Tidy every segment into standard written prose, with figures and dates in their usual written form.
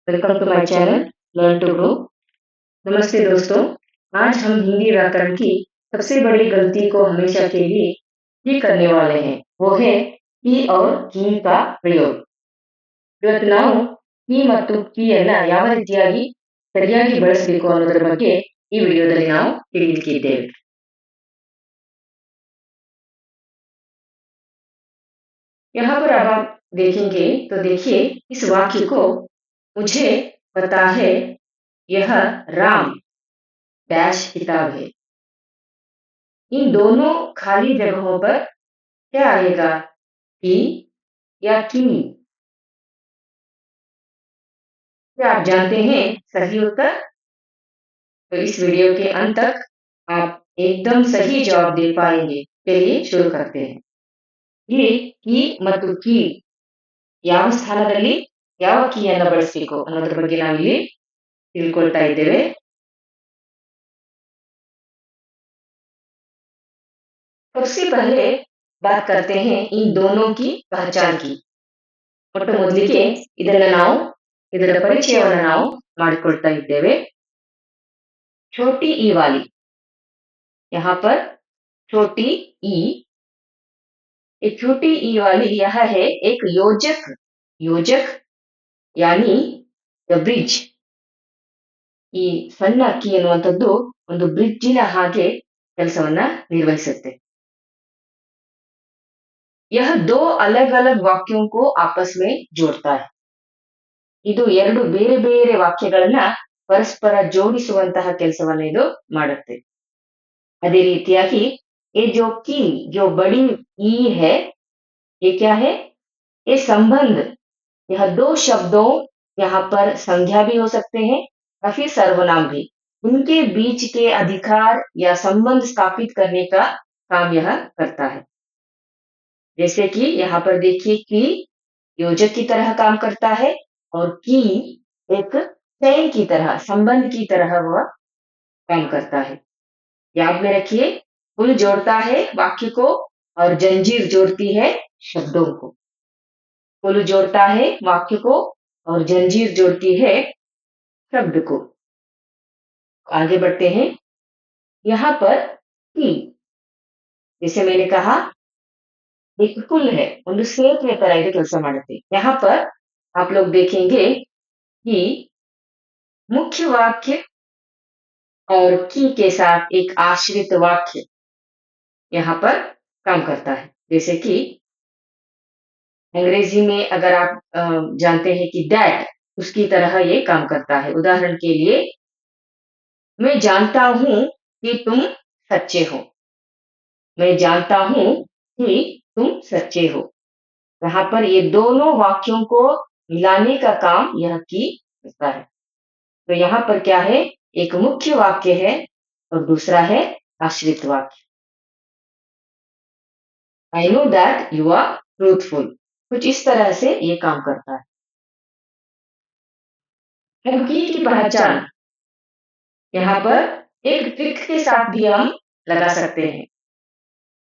Welcome to my channel learn to grow. नमस्ते दोस्तों। आज हम हिंदी व्याकरण की सबसे बड़ी गलती को हमेशा के लिए ठीक करने वाले हैं। वो है की और की का ಪ್ರಯೋಗ। ಇವತ್ತು ನಾವು ಈ ಮತ್ತು ಕೀಯನ್ನ ಯಾವ ರೀತಿಯಾಗಿ ಸರಿಯಾಗಿ ಬಳಸಬೇಕು ಅನ್ನೋದರ ಬಗ್ಗೆ ಈ ವಿಡಿಯೋದಲ್ಲಿ ನಾವು ತಿಳಿಯಲಿದ್ದೇವೆ। यहाँ पर अब आप देखेंगे तो देखिए इस वाक्य को मुझे पता है यह राम डैश किताब है। इन दोनों खाली जगहों पर क्या आएगा, की या की? क्या आप जानते हैं सही उत्तर? तो इस वीडियो के अंत तक आप एकदम सही जवाब दे पाएंगे। चलिए शुरू करते हैं। ಇಲ್ಲಿ ಕೀ ಮತ್ತು ಕೀ ಯಾವ ಸ್ಥಾನದಲ್ಲಿ ಯಾವ ಕೀಯನ್ನು ಬಳಸಬೇಕು ಅನ್ನೋದ್ರ ಬಗ್ಗೆ ನಾವಿಲ್ಲಿ ತಿಳ್ಕೊಳ್ತಾ ಇದ್ದೇವೆ। सबसे पहले बात करते हैं इन दोनों की पहचान की। ಮೊಟ್ಟ ಮೊದಲಿಗೆ ಇದರ ಪರಿಚಯವನ್ನು ನಾವು ಮಾಡಿಕೊಳ್ತಾ ಇದ್ದೇವೆ। छोटी ई वाली, यहाँ पर छोटी ई, एक छोटी ई वाली यह है एक योजक। योजक यानी द ब्रिज। ಈ ಸಣ್ಣ ಕೀ ಅನ್ನುವಂಥದ್ದು ಒಂದು ಬ್ರಿಡ್ಜಿನ ಹಾಗೆ ಕೆಲಸವನ್ನ ನಿರ್ವಹಿಸುತ್ತೆ। यह दो अलग अलग वाक्यों को आपस में जोड़ता है। ಇದು ಎರಡು ಬೇರೆ ಬೇರೆ ವಾಕ್ಯಗಳನ್ನ ಪರಸ್ಪರ ಜೋಡಿಸುವಂತಹ ಕೆಲಸವನ್ನ ಇದು ಮಾಡುತ್ತೆ। ಅದೇ ರೀತಿಯಾಗಿ ये जो की जो बड़ी ई है ये क्या है, ये संबंध। यह दो शब्दों, यहाँ पर संज्ञा भी हो सकते हैं या फिर सर्वनाम भी, उनके बीच के अधिकार या संबंध स्थापित करने का काम यह करता है। जैसे कि यहाँ पर देखिए की योजक की तरह काम करता है और की एक चैन की तरह, संबंध की तरह वह काम करता है। याद में रखिए, पुल जोड़ता है वाक्य को और जंजीर जोड़ती है शब्दों को। पुल जोड़ता है वाक्य को और जंजीर जोड़ती है शब्द को। आगे बढ़ते हैं। यहाँ पर की, जैसे मैंने कहा एक पुल है, ಒಂದು ಸೇತುವೆ ತರ ಇದು ಕೆಲಸ ಮಾಡುತ್ತೆ। यहाँ पर आप लोग देखेंगे कि मुख्य वाक्य और की के साथ एक आश्रित वाक्य यहाँ पर काम करता है। जैसे कि अंग्रेजी में अगर आप जानते हैं कि दैट, उसकी तरह ये काम करता है। उदाहरण के लिए, मैं जानता हूं कि तुम सच्चे हो। मैं जानता हूं कि तुम सच्चे हो। यहाँ पर ये दोनों वाक्यों को मिलाने का काम यह की करता है। तो यहाँ पर क्या है, एक मुख्य वाक्य है और दूसरा है आश्रित वाक्य। I know that you are truthful, कुछ इस तरह से ये काम करता है। अब की पहचान यहाँ पर एक ट्रिक के साथ भी हम लगा सकते हैं।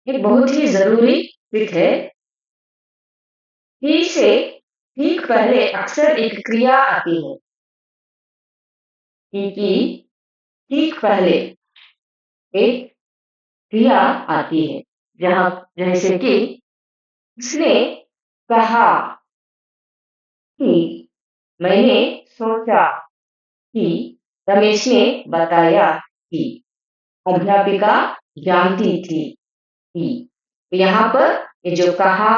एक बहुत ही जरूरी ट्रिक है। की से ठीक पहले अक्सर एक क्रिया आती है। की ठीक पहले एक क्रिया आती है, जहां जैसे कि उसने कहा कि, मैंने सोचा कि, रमेश ने बताया कि, अध्यापिका जानती थी कि। यहाँ पर ये जो कहा,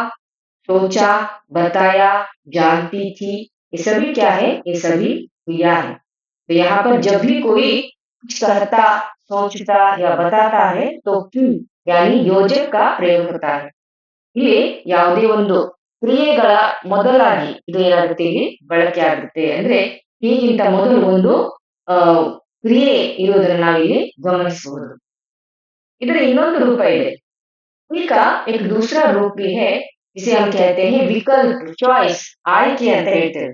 सोचा, बताया, जानती थी, ये सभी क्या है, ये सभी क्रिया है। तो यहाँ पर जब भी कोई कुछ कहता, सोचता या बताता है तो की यानी योजक का प्रयोग होता है। ಇಲ್ಲಿ ಯಾವುದೇ ಒಂದು ಕ್ರಿಯೆಗಳ ಮೊದಲಾಗಿ ಇದು ಏನಾಗುತ್ತೆ, ಇಲ್ಲಿ ಬಳಕೆ ಆಗುತ್ತೆ। ಅಂದ್ರೆ ಹೀಗಿಂತ ಮೊದಲು ಒಂದು ಕ್ರಿಯೆ ಇರುವುದನ್ನು ನಾವಿಲ್ಲಿ ಗಮನಿಸಬಹುದು। ಇದರ ಇನ್ನೊಂದು ರೂಪ ಇದೆ। ಈಗ एक दूसरा रूप भी है जिसे हम कहते हैं विकल्प, चॉइस, आಯ್ಕೆ ಅಂತ ಹೇಳ್ತೇವೆ।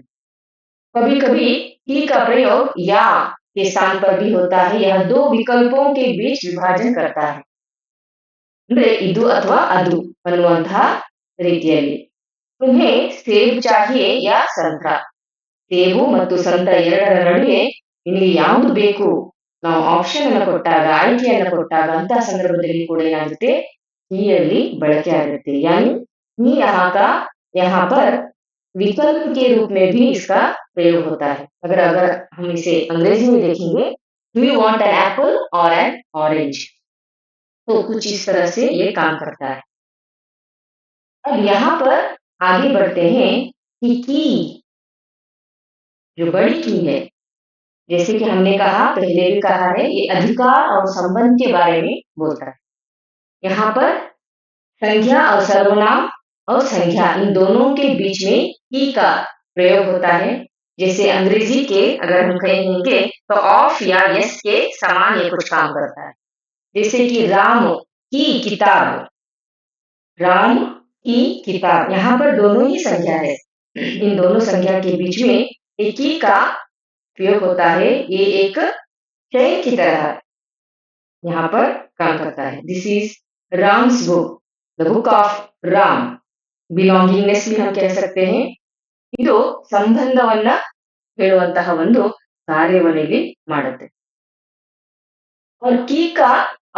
कभी कभी की का प्रयोग या के स्थान पर भी होता है। यह दो विकल्पों के बीच विभाजन करता है। ಅಂದ್ರೆ ಇದು ಅಥವಾ ಅದು ಅನ್ನುವಂತಹ ರೀತಿಯಲ್ಲಿ। तुम्हें सेब चाहिए या संतरा, ಸೇಬು ಮತ್ತು ಸಂತ ಎರಡರ ನಡುವೆ ನಿಮಗೆ ಯಾವುದು ಬೇಕು, ನಾವು ಆಪ್ಷನ್ ಅನ್ನು ಕೊಟ್ಟಾಗ, ಆಯ್ಕೆಯನ್ನು ಕೊಟ್ಟಾಗ ಅಂತಹ ಸಂದರ್ಭದಲ್ಲಿ ಕೂಡ ಏನಾಗುತ್ತೆ, ही ಅಲ್ಲಿ ಬಳಕೆ आಗುತ್ತೆ। यानी ही यहाँ पर विकल्प के रूप में भी इसका प्रयोग होता है। अगर अगर हम इसे अंग्रेजी में देखेंगे, do you want an apple और एन ऑरेंज, तो कुछ इस तरह से ये काम करता है। अब यहाँ पर आगे बढ़ते हैं कि की जो बड़ी की है, जैसे कि हमने कहा, पहले भी कहा है, ये अधिकार और संबंध के बारे में बोलता है। यहाँ पर संज्ञा और सर्वनाम और संज्ञा इन दोनों के बीच में ही का प्रयोग होता है। जैसे अंग्रेजी के अगर हम कहेंगे तो ऑफ या यस के समान ये कुछ काम करता है। जैसे कि राम की किताब, राम की किताब, यहाँ पर दोनों ही संज्ञा है। इन दोनों संज्ञा के बीच में एक ही का प्रयोग होता है। ये एक चेन की तरह यहाँ पर काम करता है। This is Ram's book, the book of Ram. Belongingness भी हम कह सकते हैं। ಇದು ಸಂಬಂಧವನ್ನ ಹೇಳುವಂತಹ ಒಂದು ಕಾರ್ಯವನ್ನು ಇಲ್ಲಿ ಮಾಡುತ್ತೆ। और की का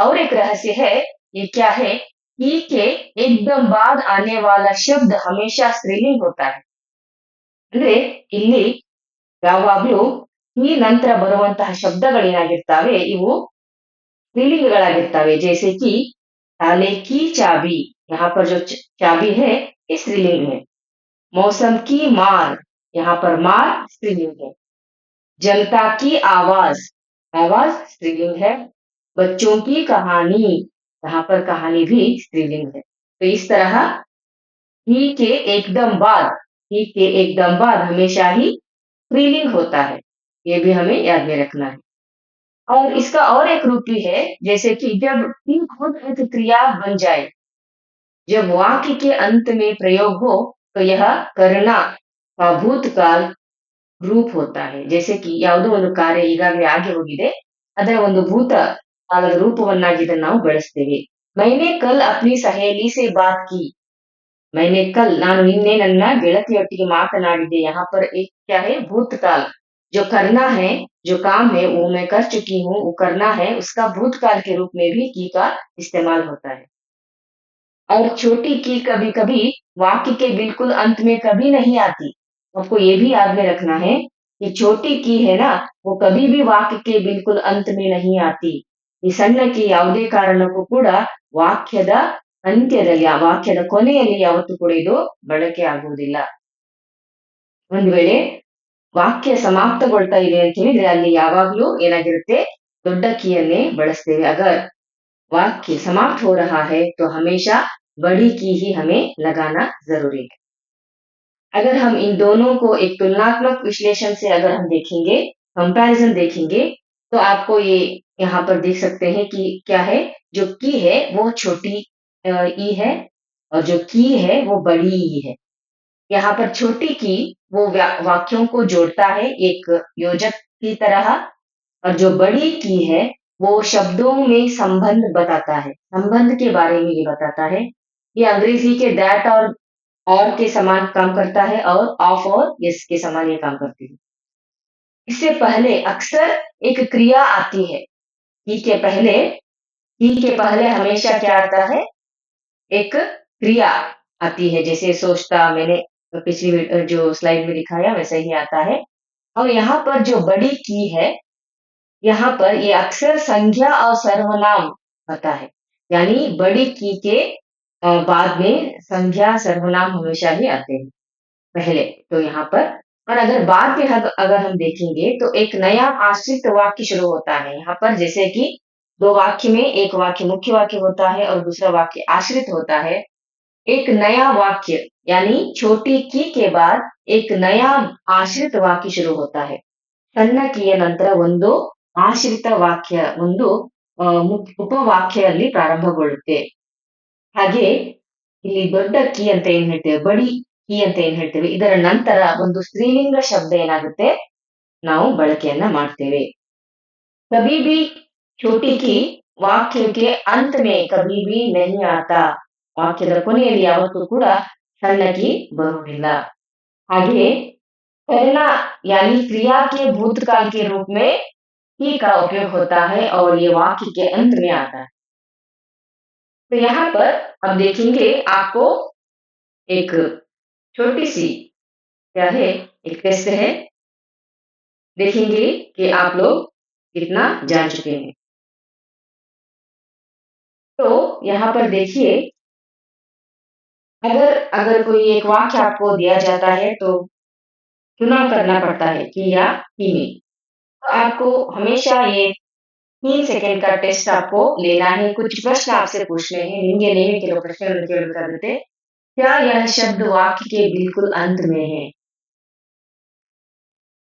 और एक रहस्य है, ये क्या है, की के एकदम बाद आने वाला शब्द हमेशा स्त्रीलिंग होता है। ಅಂದ್ರೆ ಇಲ್ಲಿ ಯಾವಾಗ್ಲೂ ಈ ನಂತರ ಬರುವಂತಹ ಶಬ್ದಗಳೇನಾಗಿರ್ತಾವೆ, ಇವು स्त्रीलिंगಗಳಾಗಿರ್ತಾವೆ। जैसे कि ताले की चाबी, यहाँ पर जो चाबी है ये स्त्रीलिंग है। मौसम की मार, यहाँ पर मार स्त्रीलिंग है। जनता की आवाज, आवाज स्त्रीलिंग है। बच्चों की कहानी, यहाँ पर कहानी भी स्त्रीलिंग है। तो इस तरह ही के एकदम बाद, ही के एकदम बाद हमेशा ही स्त्रीलिंग होता है। ये भी हमें याद में रखना है। और इसका और एक रूप भी है, जैसे कि जब ही खुद एक क्रिया बन जाए, जब वाक्य के अंत में प्रयोग हो, तो यह करना का ಭೂತಕಾಲ ರೂಪ होता है। जैसे कि ಯಾವುದೋ ಒಂದು ಕಾರ್ಯ ಈಗಾಗಲೇ ಆಗಿ ಹೋಗಿದೆ, ಅದರ ಒಂದು ಭೂತ ಕಾಲದ ರೂಪವನ್ನಾಗಿ ಇದನ್ನು ನಾವು ಬಳಸ್ತೇವೆ। मैंने कल अपनी सहेली से बात की, मैंने कल ನಾನು ನಿನ್ನೆ ನನ್ನ ಗೆಳತಿಯೊಟ್ಟಿಗೆ ಮಾತನಾಡಿದೆ। यहाँ पर एक क्या है, भूतकाल। जो करना है, जो काम है वो मैं कर चुकी हूँ, वो करना है, उसका भूतकाल के रूप में भी की का इस्तेमाल होता है। और छोटी की कभी कभी वाक्य के बिल्कुल अंत में कभी नहीं आती। आपको ये भी याद में रखना है कि छोटी की है ना, वो कभी भी वाक्य के बिल्कुल अंत में नहीं आती। ಈ ಸಣ್ಣ ಕೀ ಯಾವುದೇ ಕಾರಣಕ್ಕೂ ಕೂಡ ವಾಕ್ಯದ ಅಂತ್ಯದಲ್ಲಿ, ಆ ವಾಕ್ಯದ ಕೊನೆಯಲ್ಲಿ ಯಾವತ್ತೂ ಕೂಡ ಇದು ಬಳಕೆ ಆಗುವುದಿಲ್ಲ। ಒಂದು ವೇಳೆ ವಾಕ್ಯ ಸಮಾಪ್ತಗೊಳ್ತಾ ಇದೆ ಅಂತ ಹೇಳಿದ್ರೆ ಅಲ್ಲಿ ಯಾವಾಗ್ಲೂ ಏನಾಗಿರುತ್ತೆ, ದೊಡ್ಡ ಕೀಯನ್ನೇ ಬಳಸ್ತೇವೆ। अगर वाक्य समाप्त हो रहा है तो हमेशा बड़ी की ही हमें लगाना जरूरी है। अगर हम इन दोनों को एक तुलनात्मक विश्लेषण से अगर हम देखेंगे, कंपैरिजन देखेंगे, तो आपको ये यहाँ पर देख सकते हैं कि क्या है, जो की है वो छोटी ई है और जो की है वो बड़ी ई है। यहाँ पर छोटी की वो वाक्यों को जोड़ता है एक योजक की तरह, और जो बड़ी की है वो शब्दों में संबंध बताता है, संबंध के बारे में ये बताता है। ये अंग्रेजी के दैट और के समान काम करता है, और ऑफ और यस के समान ये काम करती है। इससे पहले अक्सर एक क्रिया आती है। ही के पहले हमेशा क्या आता है, एक क्रिया आती है। जैसे सोचता, मैंने पिछली जो स्लाइड में दिखाया वैसा ही आता है। और यहाँ पर जो बड़ी की है, यहाँ पर ये अक्सर संज्ञा और सर्वनाम होता है। यानी बड़ी की के बाद में संज्ञा सर्वनाम हमेशा ही आते हैं पहले। तो यहाँ पर, और अगर बाद में अगर हम देखेंगे तो एक नया आश्रित वाक्य शुरू होता है। यहाँ पर जैसे कि दो वाक्य में एक वाक्य मुख्य वाक्य होता है और दूसरा वाक्य आश्रित होता है। एक नया वाक्य यानी छोटी की के बाद एक नया आश्रित वाक्य शुरू होता है। ಸಣ್ಣ ಕೀಯ ನಂತರ ಒಂದು ಆಶ್ರಿತ ವಾಕ್ಯ, ಒಂದು ಉಪವಾಕ್ಯ ಅಲ್ಲಿ ಪ್ರಾರಂಭಗೊಳ್ಳುತ್ತೆ। ಹಾಗೆ ಇಲ್ಲಿ ದೊಡ್ಡ ಕೀ ಅಂತ ಏನ್ ಹೇಳ್ತೇವೆ, ಬಡಿ ಕೀ ಅಂತ ಏನ್ ಹೇಳ್ತೇವೆ, ಇದರ ನಂತರ ಒಂದು ಸ್ತ್ರೀಲಿಂಗ ಶಬ್ದ ಏನಾಗುತ್ತೆ, ನಾವು ಬಳಕೆಯನ್ನ ಮಾಡ್ತೇವೆ। कभी भी छोटी की वाक्य के अंत में कभी भी नहीं आता, ವಾಕ್ಯದ ಕೊನೆಯಲ್ಲಿ ಯಾವತ್ತೂ ಕೂಡ ಸಣ್ಣ ಕೀ ಬರುವುದಿಲ್ಲ। ಹಾಗೆ पहला यानी क्रिया के भूतकाल के रूप में ही का उपयोग होता है और ये वाक्य के अंत में आता है। तो यहाँ पर हम देखेंगे आपको एक छोटी सी क्या है, एक टेस्ट है, देखेंगे कि आप लोग कितना जान चुके हैं। तो यहाँ पर देखिए, अगर अगर कोई एक वाक्य आपको दिया जाता है तो चुनाव करना पड़ता है कि या कि में। तो आपको हमेशा ये 3 सेकंड का टेस्ट आपको लेना है। कुछ प्रश्न आपसे पूछने हैं, ನಿಮ್ಗೆ ನೇಮೆ ಕೆಲವು ಪ್ರಶ್ನೆಗಳನ್ನು ಕೇಳಬೇಕಾಗುತ್ತೆ। क्या यह शब्द वाक्य के बिल्कुल अंत में है?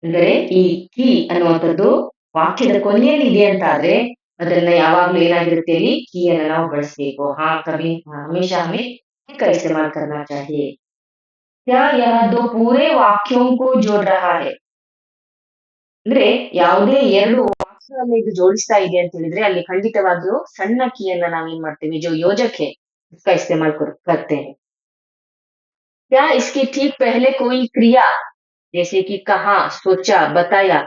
ಅಂದರೆ ಈ ಕಿ ಅನ್ನುವಂಥದ್ದು ವಾಕ್ಯದ ಕೊನೆಯಲ್ಲಿ ಇದೆ ಅಂತಾದ್ರೆ ಅದನ್ನ ಯಾವಾಗ್ಲೂ ಏನಾಗಿರುತ್ತೆ ಅಲ್ಲಿ ಕೀಯನ್ನು ನಾವು ಬಳಸಬೇಕು। ಹಾ ಕभी हमेशा हमें की का इस्तेमाल करना चाहिए। क्या यह दो पूरे वाक्यों को जोड़ रहा है? ಅಂದ್ರೆ ಯಾವುದೇ ಎರಡು ವಾಕ್ಯಗಳನ್ನ ಇದು ಜೋಡಿಸ್ತಾ ಇದೆ ಅಂತ ಹೇಳಿದ್ರೆ ಅಲ್ಲಿ ಖಂಡಿತವಾಗಿಯೂ ಸಣ್ಣ ಕೀಯನ್ನ ನಾವೇನ್ ಮಾಡ್ತೀವಿ, जो योजक है उसका इस्तेमाल करते हैं। क्या इसके ठीक पहले कोई क्रिया जैसे कि कहा, सोचा, बताया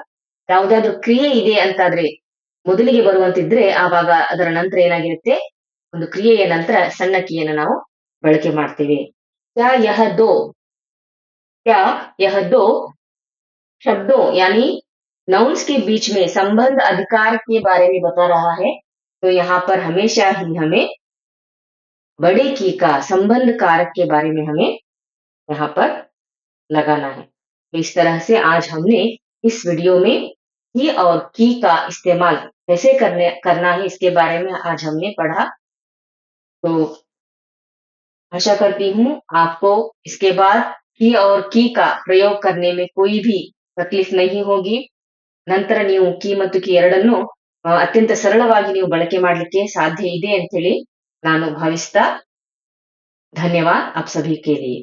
ಯಾವುದಾದ್ರೂ ಕ್ರಿಯೆ ಇದೆ ಅಂತಾದ್ರೆ ಮೊದಲಿಗೆ ಬರುವಂತಿದ್ರೆ ಆವಾಗ ಅದರ ನಂತರ ಏನಾಗಿರುತ್ತೆ, ಒಂದು ಕ್ರಿಯೆಯ ನಂತರ ಸಣ್ಣ ಕೀಯನ್ನು ನಾವು ಬಳಕೆ ಮಾಡ್ತೀವಿ। क्या यह दो क्या यह दो शब्दों यानी नाउन्स के बीच में संबंध अधिकार के बारे में बता रहा है? तो यहाँ पर हमेशा ही हमें बड़े की का संबंध कारक के बारे में हमें यहाँ पर लगाना है। तो इस तरह से आज हमने इस वीडियो में की और की का इस्तेमाल कैसे करना है इसके बारे में आज हमने पढ़ा। तो आशा करती हूँ आपको इसके बाद की और की का प्रयोग करने में कोई भी तकलीफ नहीं होगी। ನಂತರ ನೀವು ಕೀ ಮತ್ತು ಕೀ ಎರಡನ್ನೂ ಅತ್ಯಂತ ಸರಳವಾಗಿ ನೀವು ಬಳಕೆ ಮಾಡಲಿಕ್ಕೆ ಸಾಧ್ಯ ಇದೆ ಅಂತ ಹೇಳಿ ನಾನು ಭಾವಿಸ್ತಾ, धन्यवाद आप सभी के लिए।